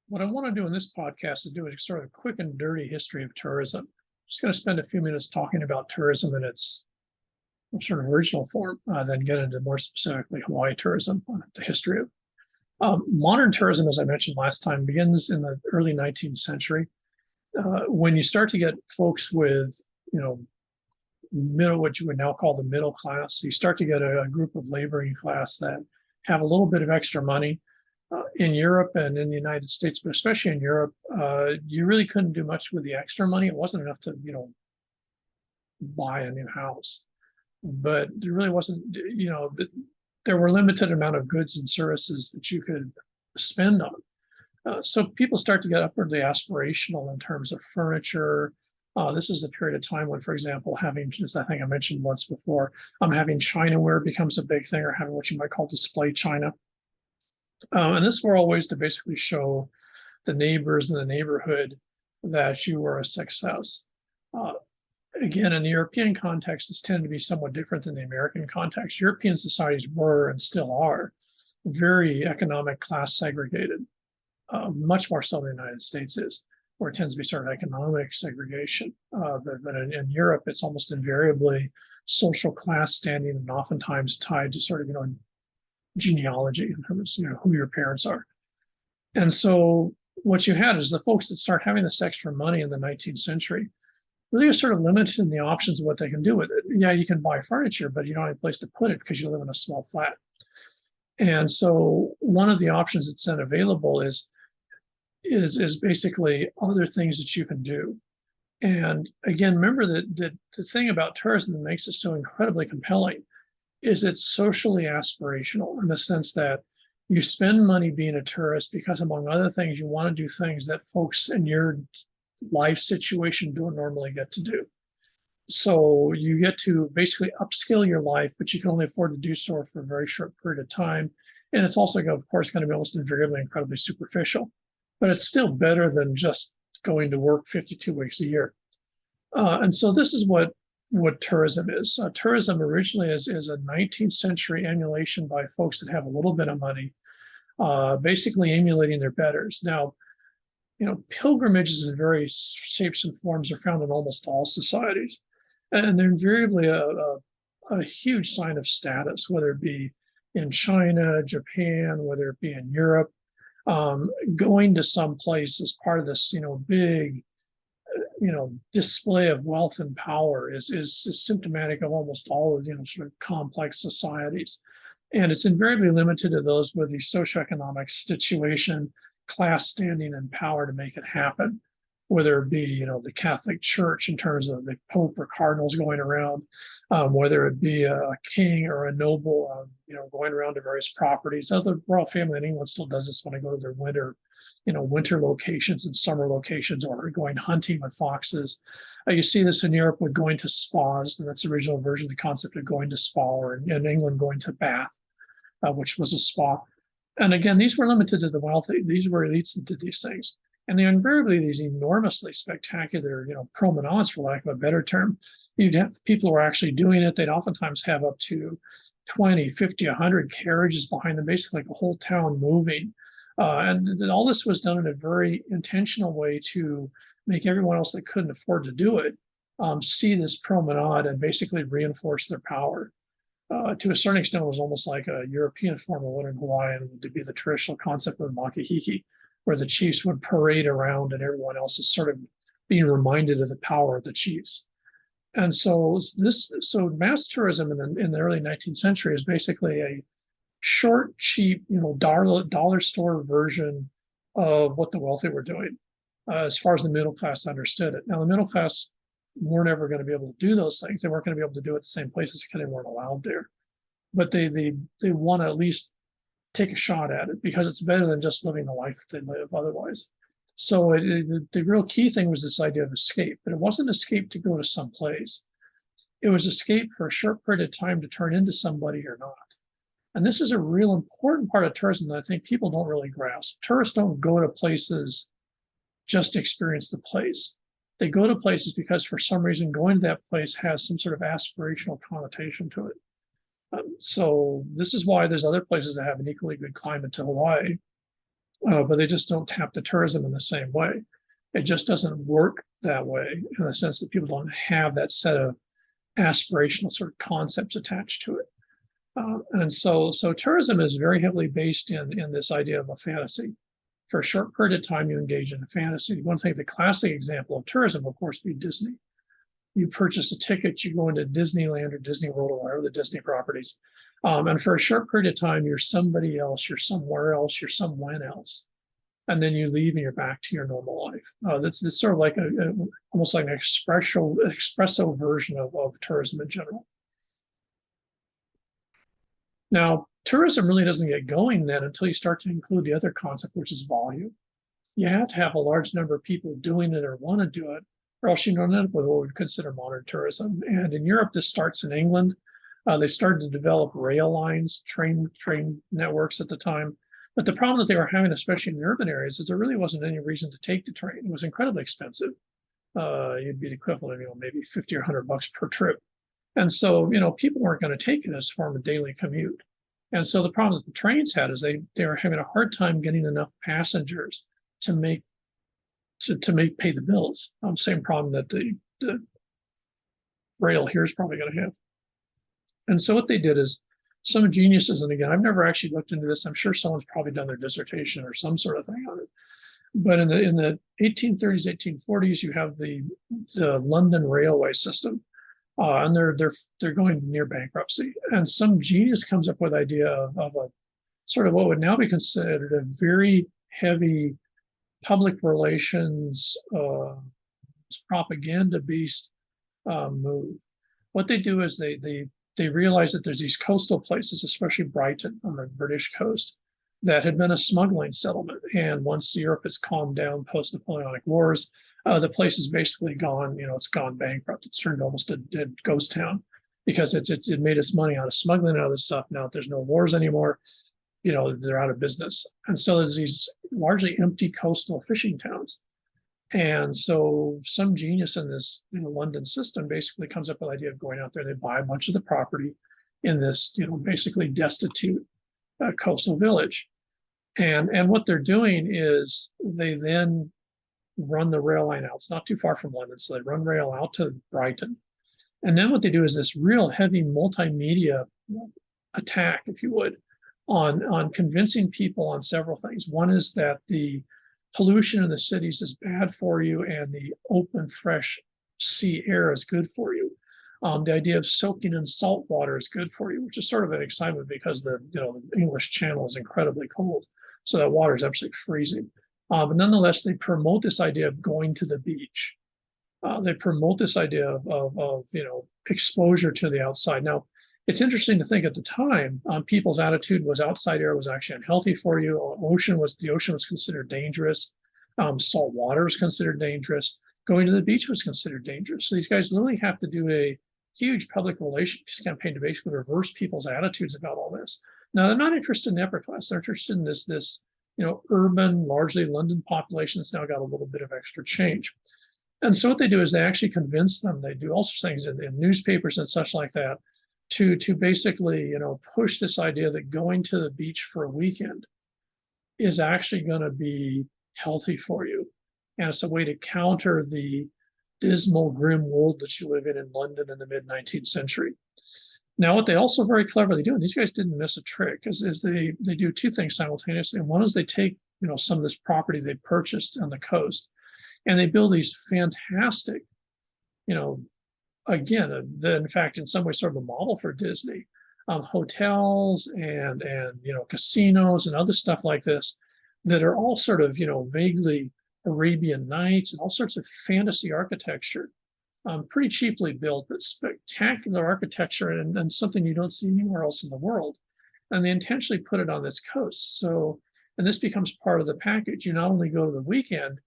What I want to do in this podcast is do a sort of quick and dirty history of tourism. Just going to spend a few minutes talking about tourism in its sort of original form, then get into more specifically Hawaii tourism, the history of modern tourism, as I mentioned last time, begins in the early 19th century. When you start to get folks with, what you would now call the middle class, so you start to get a group of laboring class that have a little bit of extra money. In Europe and in the United States, but especially in Europe, you really couldn't do much with the extra money. It wasn't enough to, buy a new house. But there really wasn't, there were limited amount of goods and services that you could spend on. So people start to get upwardly aspirational in terms of furniture. This is a period of time when, for example, having, just I think I mentioned once before, having Chinaware becomes a big thing, or having what you might call display china. And this were all ways to basically show the neighbors in the neighborhood that you were a success. Again, in the European context, this tended to be somewhat different than the American context. European societies were and still are very economic class segregated, much more so than the United States is, where it tends to be sort of economic segregation. But in Europe, it's almost invariably social class standing and oftentimes tied to sort of, genealogy in terms of who your parents are. And so what you had is the folks that start having this extra money in the 19th century really are sort of limited in the options of what they can do with it. Yeah, you can buy furniture, but you don't have a place to put it because you live in a small flat. And so one of the options that's then available is basically other things that you can do. And again, remember that the thing about tourism that makes it so incredibly compelling is it's socially aspirational in the sense that you spend money being a tourist because, among other things, you want to do things that folks in your life situation don't normally get to do. So you get to basically upskill your life, but you can only afford to do so for a very short period of time. And it's also, of course, going to be almost invariably incredibly superficial, but it's still better than just going to work 52 weeks a year. And so this is what tourism is. Tourism originally is a 19th century emulation by folks that have a little bit of money, basically emulating their betters. Now, pilgrimages in various shapes and forms are found in almost all societies, and they're invariably a huge sign of status, whether it be in China, Japan, whether it be in Europe. Going to some place as part of this, big display of wealth and power is symptomatic of almost all of sort of complex societies, and it's invariably limited to those with the socioeconomic situation, class standing, and power to make it happen. Whether it be the Catholic Church in terms of the Pope or cardinals going around, whether it be a king or a noble, going around to various properties. The royal family in England still does this when they go to their winter locations and summer locations, or going hunting with foxes. You see this in Europe with going to spas, and that's the original version of the concept of going to spa, or in England going to Bath, which was a spa. And again, these were limited to the wealthy. These were elites that did these things. And they're invariably these enormously spectacular, promenades, for lack of a better term. You'd have people who are actually doing it. They'd oftentimes have up to 20, 50, 100 carriages behind them, basically like a whole town moving. And all this was done in a very intentional way to make everyone else that couldn't afford to do it see this promenade and basically reinforce their power. To a certain extent, it was almost like a European form of what in Hawaii would be the traditional concept of makahiki, where the chiefs would parade around and everyone else is sort of being reminded of the power of the chiefs. And so mass tourism in the early 19th century is basically a short, cheap, dollar store version of what the wealthy were doing, as far as the middle class understood it. Now, the middle class weren't ever going to be able to do those things. They weren't going to be able to do it the same places because they weren't allowed there. But they want to at least take a shot at it because it's better than just living the life that they live otherwise. So the real key thing was this idea of escape, but it wasn't escape to go to some place. It was escape for a short period of time to turn into somebody or not. And this is a real important part of tourism that I think people don't really grasp. Tourists don't go to places just to experience the place. They go to places because for some reason going to that place has some sort of aspirational connotation to it. So this is why there's other places that have an equally good climate to Hawaii. but they just don't tap the tourism in the same way. It just doesn't work that way in the sense that people don't have that set of aspirational sort of concepts attached to it. And so tourism is very heavily based in this idea of a fantasy. For a short period of time, you engage in a fantasy. One thing, the classic example of tourism, of course, would be Disney. You purchase a ticket, you go into Disneyland or Disney World or whatever the Disney properties. And for a short period of time, you're somebody else, you're somewhere else, you're somewhere else. And then you leave and you're back to your normal life. That's sort of like almost like an espresso version of tourism in general. Now, tourism really doesn't get going then until you start to include the other concept, which is volume. You have to have a large number of people doing it or want to do it, or else you end up with what we would consider modern tourism. And in Europe, this starts in England. They started to develop rail lines, train networks at the time. But the problem that they were having, especially in the urban areas, is there really wasn't any reason to take the train. It was incredibly expensive. You'd be the equivalent of, maybe 50 or 100 bucks per trip. And so, people weren't going to take it as a form of daily commute. And so the problem that the trains had is they were having a hard time getting enough passengers to pay the bills. Same problem that the rail here is probably going to have. And so what they did is some geniuses, and again, I've never actually looked into this. I'm sure someone's probably done their dissertation or some sort of thing on it. But in the 1830s, 1840s, you have the London railway system, and they're going near bankruptcy. And some genius comes up with the idea of a sort of what would now be considered a very heavy public relations propaganda-based move. What they do is they realize that there's these coastal places, especially Brighton on the British coast, that had been a smuggling settlement. And once Europe has calmed down post-Napoleonic Wars, the place has basically gone, it's gone bankrupt. It's turned almost a ghost town because it made its money out of smuggling out of this stuff. Now that there's no wars anymore, they're out of business. And so there's these largely empty coastal fishing towns. And so some genius in this London system basically comes up with the idea of going out there. They buy a bunch of the property in this, basically destitute coastal village. And what they're doing is they then run the rail line out. It's not too far from London. So they run rail out to Brighton. And then what they do is this real heavy multimedia attack, if you would, on convincing people on several things. One is that the pollution in the cities is bad for you and the open, fresh sea air is good for you. The idea of soaking in salt water is good for you, which is sort of an excitement because the English Channel is incredibly cold. So that water is absolutely freezing. But nonetheless, they promote this idea of going to the beach. They promote this idea of exposure to the outside. Now, it's interesting to think at the time, people's attitude was outside air was actually unhealthy for you. The ocean was considered dangerous. Salt water was considered dangerous. Going to the beach was considered dangerous. So these guys literally have to do a huge public relations campaign to basically reverse people's attitudes about all this. Now, they're not interested in the upper class. They're interested in this urban, largely London population that's now got a little bit of extra change. And so what they do is they actually convince them. They do all sorts of things in newspapers and such like that to basically, push this idea that going to the beach for a weekend is actually going to be healthy for you. And it's a way to counter the dismal, grim world that you live in London in the mid-19th century. Now, what they also very cleverly do, and these guys didn't miss a trick, is they do two things simultaneously. And one is they take, some of this property they purchased on the coast, and they build these fantastic, again, in fact, in some ways, sort of a model for Disney, hotels and casinos and other stuff like this that are all sort of, vaguely Arabian Nights and all sorts of fantasy architecture, pretty cheaply built, but spectacular architecture and something you don't see anywhere else in the world. And they intentionally put it on this coast. So, and this becomes part of the package. You not only go to the weekend,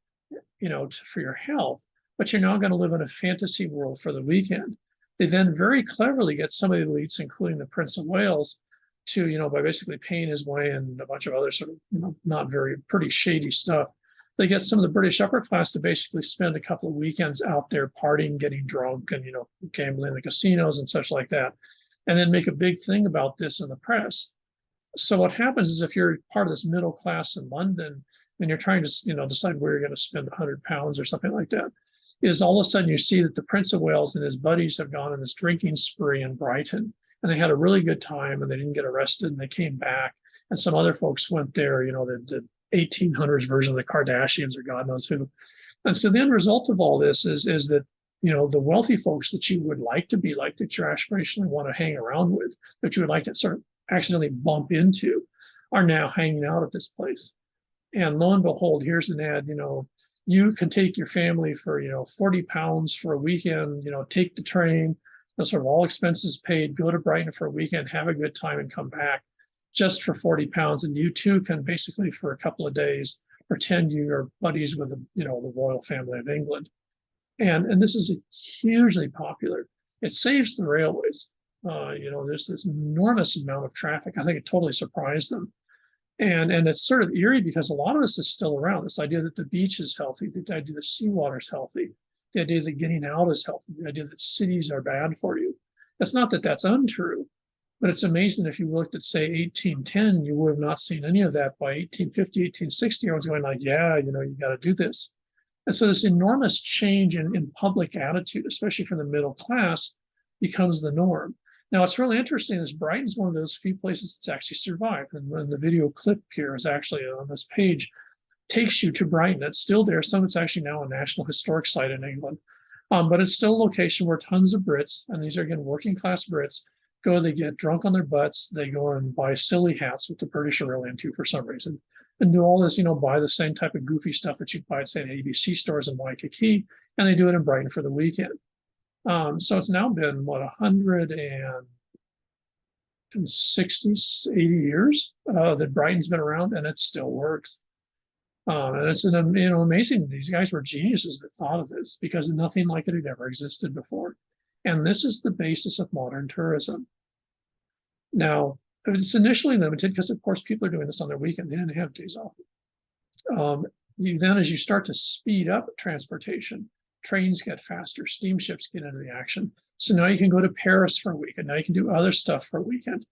for your health, but you're now going to live in a fantasy world for the weekend. They then very cleverly get some of the elites, including the Prince of Wales, to, by basically paying his way and a bunch of other sort of, not very pretty shady stuff. They get some of the British upper class to basically spend a couple of weekends out there partying, getting drunk, and gambling in the casinos and such like that, and then make a big thing about this in the press. So what happens is if you're part of this middle class in London and you're trying to, decide where you're going to spend 100 pounds or something like that, is all of a sudden you see that the Prince of Wales and his buddies have gone on this drinking spree in Brighton, and they had a really good time and they didn't get arrested and they came back. And some other folks went there, the 1800s version of the Kardashians or God knows who. And so the end result of all this is that, the wealthy folks that you would like to be like, that you aspirationally want to hang around with, that you would like to sort of accidentally bump into, are now hanging out at this place. And lo and behold, here's an ad, you can take your family for, 40 pounds for a weekend, take the train, sort of all expenses paid, go to Brighton for a weekend, have a good time and come back just for 40 pounds. And you too can basically for a couple of days pretend you're buddies with the royal family of England. And this is hugely popular. It saves the railways. There's this enormous amount of traffic. I think it totally surprised them. And it's sort of eerie because a lot of this is still around. This idea that the beach is healthy, the idea that seawater is healthy, the idea that getting out is healthy, the idea that cities are bad for you. It's not that that's untrue, but it's amazing if you looked at, say, 1810, you would have not seen any of that. By 1850, 1860, I was going like, yeah, you got to do this. And so this enormous change in public attitude, especially for the middle class, becomes the norm. Now, what's really interesting is Brighton's one of those few places that's actually survived. And the video clip here is actually on this page, takes you to Brighton. It's still there. Some of it's actually now a National Historic Site in England. But it's still a location where tons of Brits, and these are, again, working class Brits, go, they get drunk on their butts, they go and buy silly hats, which the British are really into for some reason, and do all this, buy the same type of goofy stuff that you'd buy at, say, ABC stores in Waikiki, and they do it in Brighton for the weekend. So it's now been, 160, 80 years that Brighton's been around, and it still works. And it's amazing. These guys were geniuses that thought of this because nothing like it had ever existed before. And this is the basis of modern tourism. Now, it's initially limited because, of course, people are doing this on their weekend. They didn't have days off. Then, as you start to speed up transportation, trains get faster, steamships get into the action. So now you can go to Paris for a weekend. Now you can do other stuff for a weekend.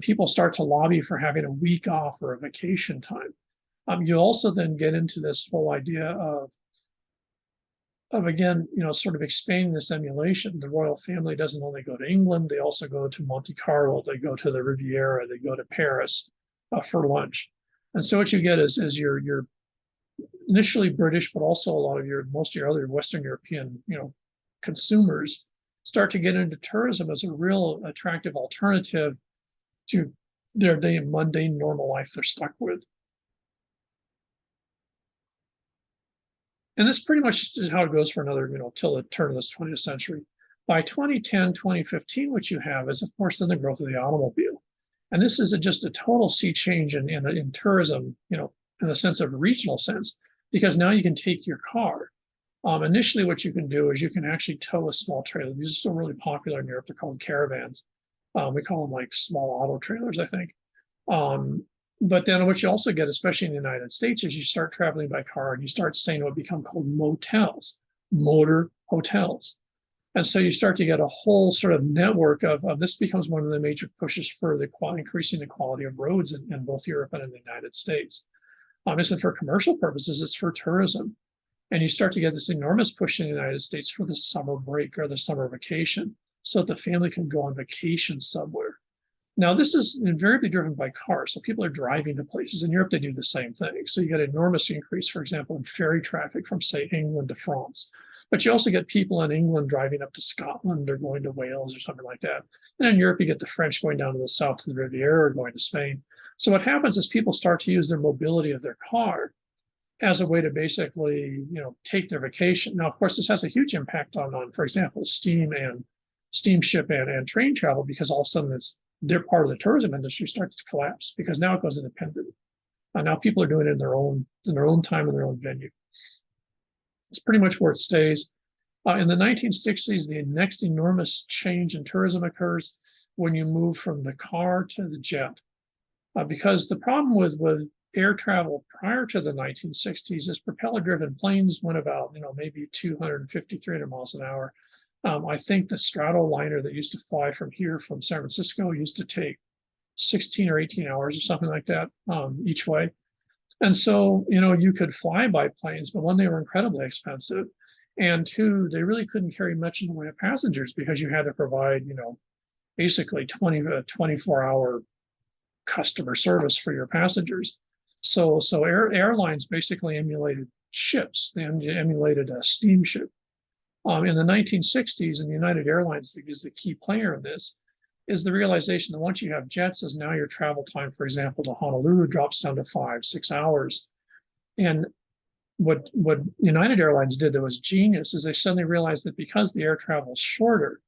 People start to lobby for having a week off or a vacation time. You also then get into this whole idea of again, sort of expanding this emulation. The royal family doesn't only go to England, they also go to Monte Carlo, they go to the Riviera, they go to Paris for lunch. And so what you get is your initially British, but also a lot of most of your other Western European, consumers start to get into tourism as a real attractive alternative to their day mundane normal life they're stuck with. And this pretty much is how it goes for another, till the turn of this 20th century. By 2010, 2015, what you have is, of course, then the growth of the automobile. And this is just a total sea change in tourism, in the sense of regional sense, because now you can take your car. Initially, what you can do is you can actually tow a small trailer. These are still really popular in Europe. They're called caravans. We call them like small auto trailers, I think. But then what you also get, especially in the United States, is you start traveling by car and you start staying what become called motels, motor hotels. And so you start to get a whole sort of network of this becomes one of the major pushes for increasing the quality of roads in both Europe and in the United States. Obviously, for commercial purposes, it's for tourism. And you start to get this enormous push in the United States for the summer break or the summer vacation so that the family can go on vacation somewhere. Now, this is invariably driven by cars. So people are driving to places. In Europe, they do the same thing. So you get an enormous increase, for example, in ferry traffic from, say, England to France. But you also get people in England driving up to Scotland or going to Wales or something like that. And in Europe, you get the French going down to the south to the Riviera or going to Spain. So what happens is people start to use their mobility of their car as a way to basically, take their vacation. Now, of course, this has a huge impact on for example, steamship and train travel, because all of a sudden they're part of the tourism industry starts to collapse because now it goes independent. Now people are doing it in their own time in their own venue. It's pretty much where it stays. In the 1960s, the next enormous change in tourism occurs when you move from the car to the jet. Because the problem with air travel prior to the 1960s is propeller-driven planes went about, maybe 250, 300 miles an hour. I think the Stratoliner that used to fly from San Francisco used to take 16 or 18 hours or something like that each way. And so, you could fly by planes, but one, they were incredibly expensive. And two, they really couldn't carry much in the way of passengers because you had to provide, basically 24-hour customer service for your passengers. So airlines basically emulated ships. They emulated a steamship. In the 1960s, and United Airlines is the key player in this, is the realization that once you have jets, is now your travel time, for example, to Honolulu drops down to 5-6 hours. And what United Airlines did that was genius is they suddenly realized that because the air travel is shorter,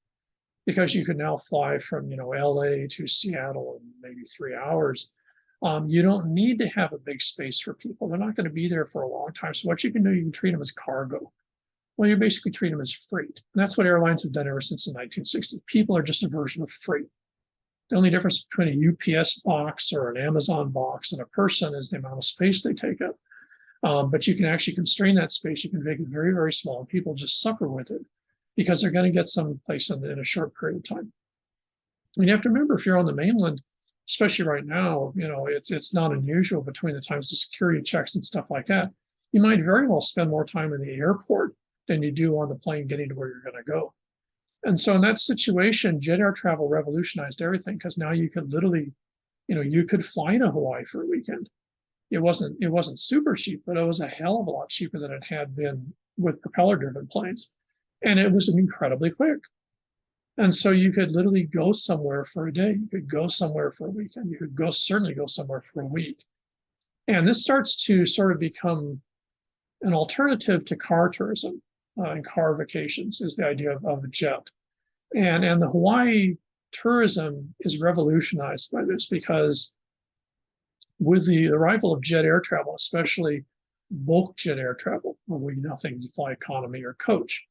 because you could now fly from LA to Seattle in maybe 3 hours, you don't need to have a big space for people. They're not going to be there for a long time. So what you can do, you can treat them as cargo. Well, you basically treat them as freight. And that's what airlines have done ever since the 1960s. People are just a version of freight. The only difference between a UPS box or an Amazon box and a person is the amount of space they take up. But you can actually constrain that space. You can make it very, very small. And people just suffer with it because they're going to get someplace in a short period of time. And you have to remember, if you're on the mainland, especially right now, it's not unusual between the times of security checks and stuff like that. You might very well spend more time in the airport than you do on the plane getting to where you're going to go. And so in that situation, jet air travel revolutionized everything because now you could literally, you could fly to Hawaii for a weekend. It wasn't super cheap, but it was a hell of a lot cheaper than it had been with propeller-driven planes. And it was incredibly quick. And so you could literally go somewhere for a day. You could go somewhere for a weekend. You could certainly go somewhere for a week. And this starts to sort of become an alternative to car tourism and car vacations is the idea of a jet. And the Hawaii tourism is revolutionized by this because with the arrival of jet air travel, especially bulk jet air travel, where we nothing to fly economy or coach,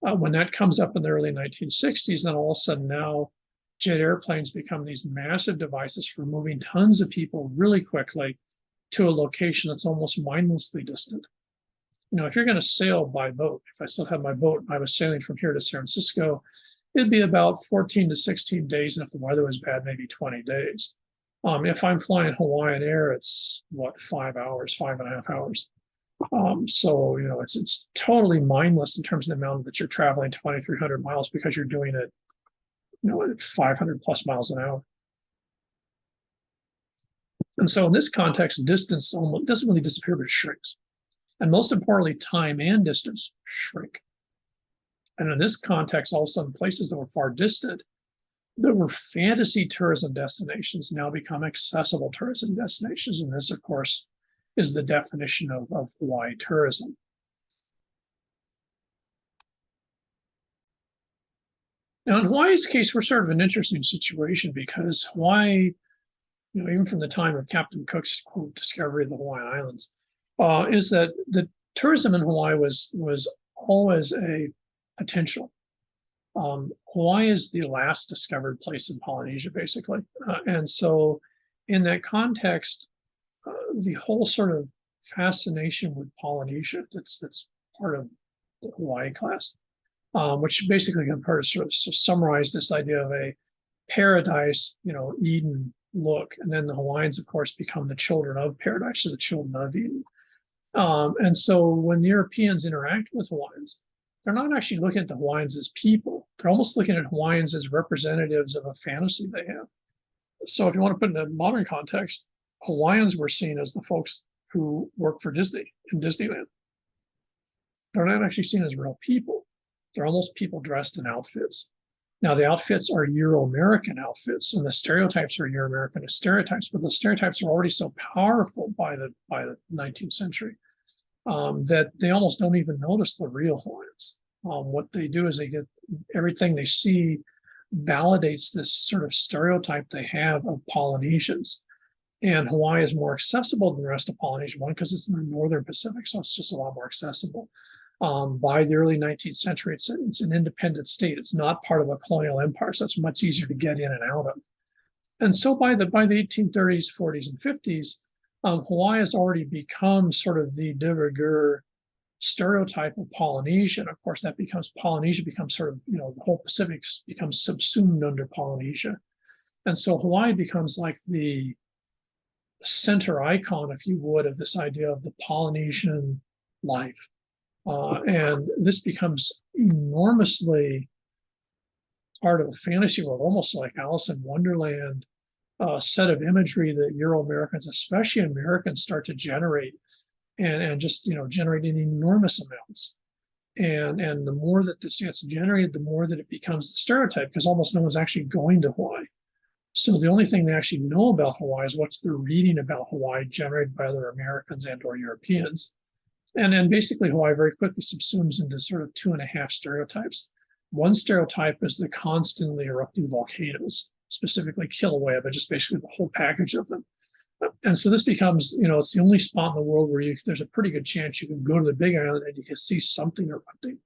when that comes up in the early 1960s, then all of a sudden now jet airplanes become these massive devices for moving tons of people really quickly to a location that's almost mindlessly distant. If you're going to sail by boat, if I still have my boat, I was sailing from here to San Francisco, it'd be about 14 to 16 days. And if the weather was bad, maybe 20 days. If I'm flying Hawaiian Air, it's 5 hours, 5.5 hours. So, it's totally mindless in terms of the amount that you're traveling 2,300 miles because you're doing it, at 500 plus miles an hour. And so in this context, distance almost doesn't really disappear, but it shrinks. And most importantly, time and distance shrink. And in this context, all of a sudden, places that were far distant, that were fantasy tourism destinations, now become accessible tourism destinations. And this, of course, is the definition of Hawaii tourism. Now, in Hawaii's case, we're sort of an interesting situation because Hawaii, even from the time of Captain Cook's quote discovery of the Hawaiian Islands, is that the tourism in Hawaii was always a potential. Hawaii is the last discovered place in Polynesia, basically. And so in that context, the whole sort of fascination with Polynesia that's part of the Hawaii class, which basically can sort of summarize this idea of a paradise, Eden look. And then the Hawaiians, of course, become the children of paradise, or the children of Eden. And so when Europeans interact with Hawaiians, they're not actually looking at the Hawaiians as people. They're almost looking at Hawaiians as representatives of a fantasy they have. So if you want to put it in a modern context, Hawaiians were seen as the folks who work for Disney in Disneyland. They're not actually seen as real people. They're almost people dressed in outfits. Now, the outfits are Euro-American outfits, and the stereotypes are Euro-American stereotypes, but the stereotypes are already so powerful by the 19th century that they almost don't even notice the real Hawaiians. What they do is they get everything they see validates this sort of stereotype they have of Polynesians. And Hawaii is more accessible than the rest of Polynesia, one, because it's in the northern Pacific, so it's just a lot more accessible. By the early 19th century, it's an independent state. It's not part of a colonial empire, so it's much easier to get in and out of. And so by the 1830s, 40s, and 50s, Hawaii has already become sort of the de rigueur stereotype of Polynesia. And of course, Polynesia becomes sort of, the whole Pacific becomes subsumed under Polynesia. And so Hawaii becomes like the center icon, if you would, of this idea of the Polynesian life. And this becomes enormously part of a fantasy world, almost like Alice in Wonderland set of imagery that Euro Americans, especially Americans, start to generate and just generate in enormous amounts. And the more that this gets generated, the more that it becomes the stereotype, because almost no one's actually going to Hawaii. So the only thing they actually know about Hawaii is what they're reading about Hawaii generated by other Americans and or Europeans. And then basically Hawaii very quickly subsumes into sort of 2.5 stereotypes. One stereotype is the constantly erupting volcanoes, specifically Kilauea, but just basically the whole package of them. And so this becomes, it's the only spot in the world where there's a pretty good chance you can go to the Big Island and you can see something erupting.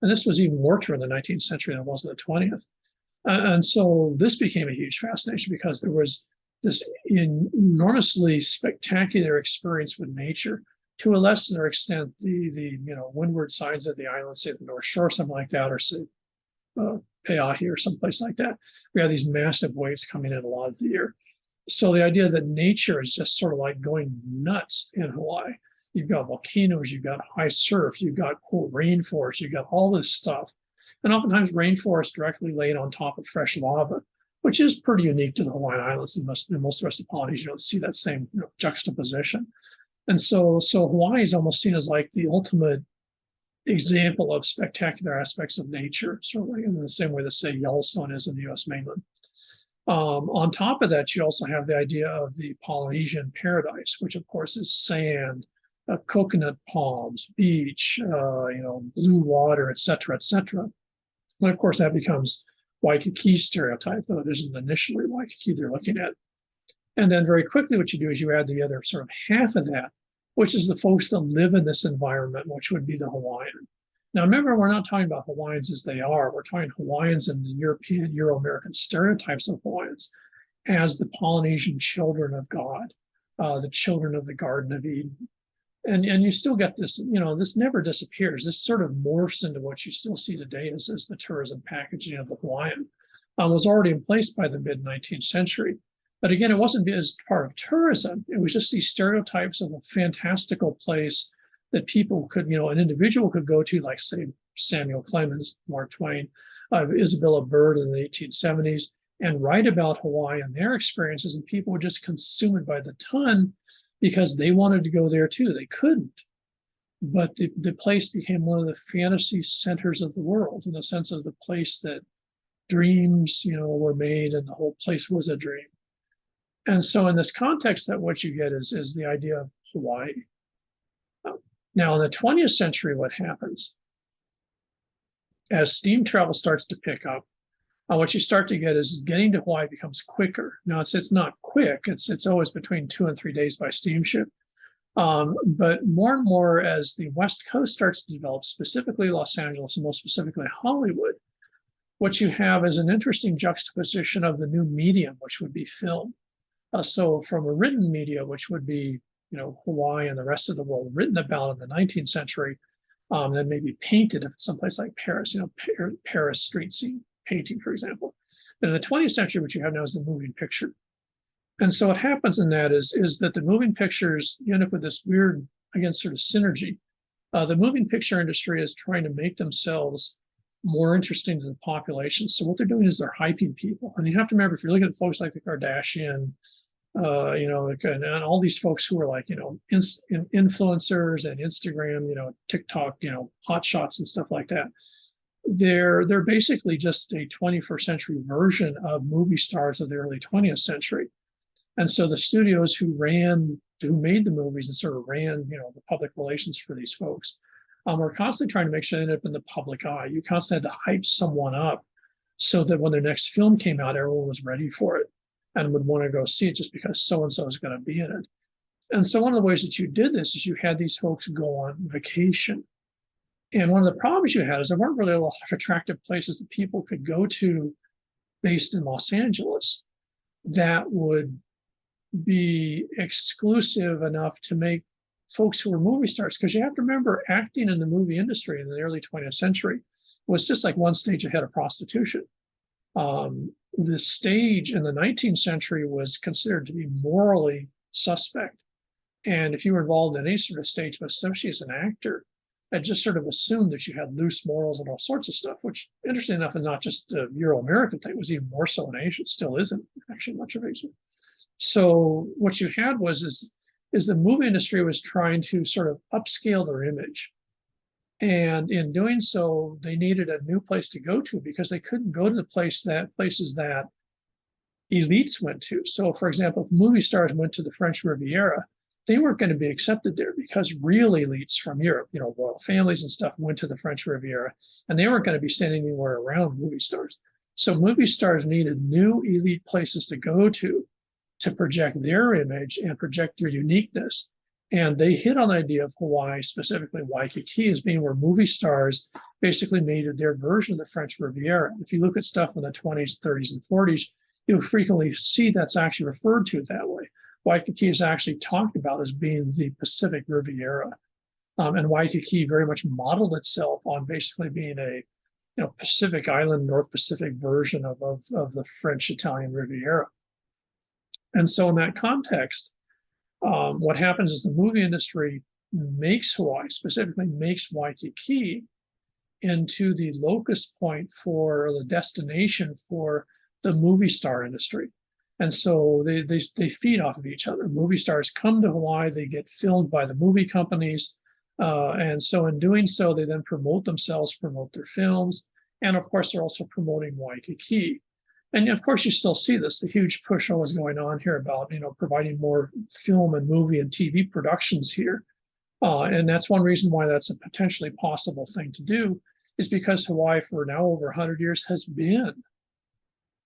And this was even more true in the 19th century than it was in the 20th. And so this became a huge fascination because there was this enormously spectacular experience with nature. To a lesser extent, the windward sides of the island, say the North Shore, something like that, or say Peahi or someplace like that, we have these massive waves coming in a lot of the year. So the idea that nature is just sort of like going nuts in Hawaii. You've got volcanoes, you've got high surf, you've got cool rainforests, you've got all this stuff. And oftentimes rainforests directly laid on top of fresh lava, which is pretty unique to the Hawaiian Islands. And most of the rest of Polynesia, you don't see that same juxtaposition. And so Hawaii is almost seen as like the ultimate example of spectacular aspects of nature, sort of like in the same way that, say, Yellowstone is in the US mainland. On top of that, you also have the idea of the Polynesian paradise, which of course is sand, coconut palms, beach, blue water, et cetera, et cetera. And of course, that becomes Waikiki's stereotype, though it isn't initially Waikiki they're looking at. And then very quickly, what you do is you add the other sort of half of that, which is the folks that live in this environment, which would be the Hawaiian. Now, remember, we're not talking about Hawaiians as they are. We're talking Hawaiians and the European, Euro-American stereotypes of Hawaiians as the Polynesian children of God, the children of the Garden of Eden. And you still get this, this never disappears. This sort of morphs into what you still see today as the tourism packaging of the Hawaiian. Was already in place by the mid-19th century. But again, it wasn't as part of tourism. It was just these stereotypes of a fantastical place that people could, an individual could go to, like, say, Samuel Clemens, Mark Twain, Isabella Bird in the 1870s, and write about Hawaii and their experiences, and people would just consume it by the ton because they wanted to go there too. They couldn't. But the place became one of the fantasy centers of the world, in the sense of the place that dreams, were made, and the whole place was a dream. And so in this context, that what you get is the idea of Hawaii. Now, in the 20th century, what happens? As steam travel starts to pick up, what you start to get is getting to Hawaii becomes quicker. Now, it's not quick. It's always between 2 and 3 days by steamship. But more and more as the West Coast starts to develop, specifically Los Angeles and most specifically Hollywood, what you have is an interesting juxtaposition of the new medium, which would be film. So from a written media, which would be, Hawaii and the rest of the world written about in the 19th century, then maybe painted if it's someplace like Paris, Paris street scene painting, for example. But in the 20th century, what you have now is the moving picture. And so what happens in that is that the moving pictures, you end up with this weird, again, sort of synergy. The moving picture industry is trying to make themselves more interesting to the population. So what they're doing is they're hyping people. And you have to remember, if you're looking at folks like the Kardashian, and all these folks who are like, influencers and Instagram, TikTok, hot shots and stuff like that. They're basically just a 21st century version of movie stars of the early 20th century. And so the studios who made the movies and sort of ran, the public relations for these folks, were constantly trying to make sure they ended up in the public eye. You constantly had to hype someone up so that when their next film came out, everyone was ready for it and would want to go see it just because so-and-so is going to be in it. And so one of the ways that you did this is you had these folks go on vacation. And one of the problems you had is there weren't really a lot of attractive places that people could go to based in Los Angeles that would be exclusive enough to make folks who were movie stars, because you have to remember, acting in the movie industry in the early 20th century was just like one stage ahead of prostitution. the stage in the 19th century was considered to be morally suspect. And if you were involved in any sort of stage, but especially as an actor, it just sort of assumed that you had loose morals and all sorts of stuff, which, interesting enough, is not just a Euro-American thing. It was even more so in Asia. It still isn't actually much of Asia. So what you had is the movie industry was trying to sort of upscale their image. And in doing so, they needed a new place to go to because they couldn't go to the places that elites went to. So, for example, if movie stars went to the French Riviera, they weren't going to be accepted there because real elites from Europe, royal families and stuff, went to the French Riviera, and they weren't going to be sent anywhere around movie stars. So movie stars needed new elite places to go to project their image and project their uniqueness. And they hit on the idea of Hawaii, specifically Waikiki, as being where movie stars basically made their version of the French Riviera. If you look at stuff in the 20s, 30s, and 40s, you'll frequently see that's actually referred to that way. Waikiki is actually talked about as being the Pacific Riviera. And Waikiki very much modeled itself on basically being a Pacific Island, North Pacific version of the French-Italian Riviera. And so in that context, what happens is the movie industry makes Hawaii, specifically makes Waikiki, into the locus point for the destination for the movie star industry. And so they feed off of each other. Movie stars come to Hawaii, they get filmed by the movie companies. And so in doing so, they then promote themselves, promote their films. And of course, they're also promoting Waikiki. And of course, you still see this, the huge push always going on here about, providing more film and movie and TV productions here. And that's one reason why that's a potentially possible thing to do, is because Hawaii for now over 100 years has been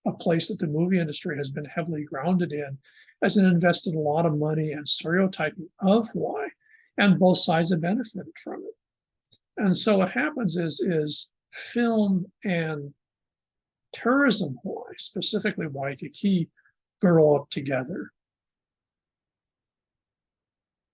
a place that the movie industry has been heavily grounded in, as it invested a lot of money and stereotyping of Hawaii, and both sides have benefited from it. And so what happens is film and tourism Hawaii, specifically Waikiki, grow up together.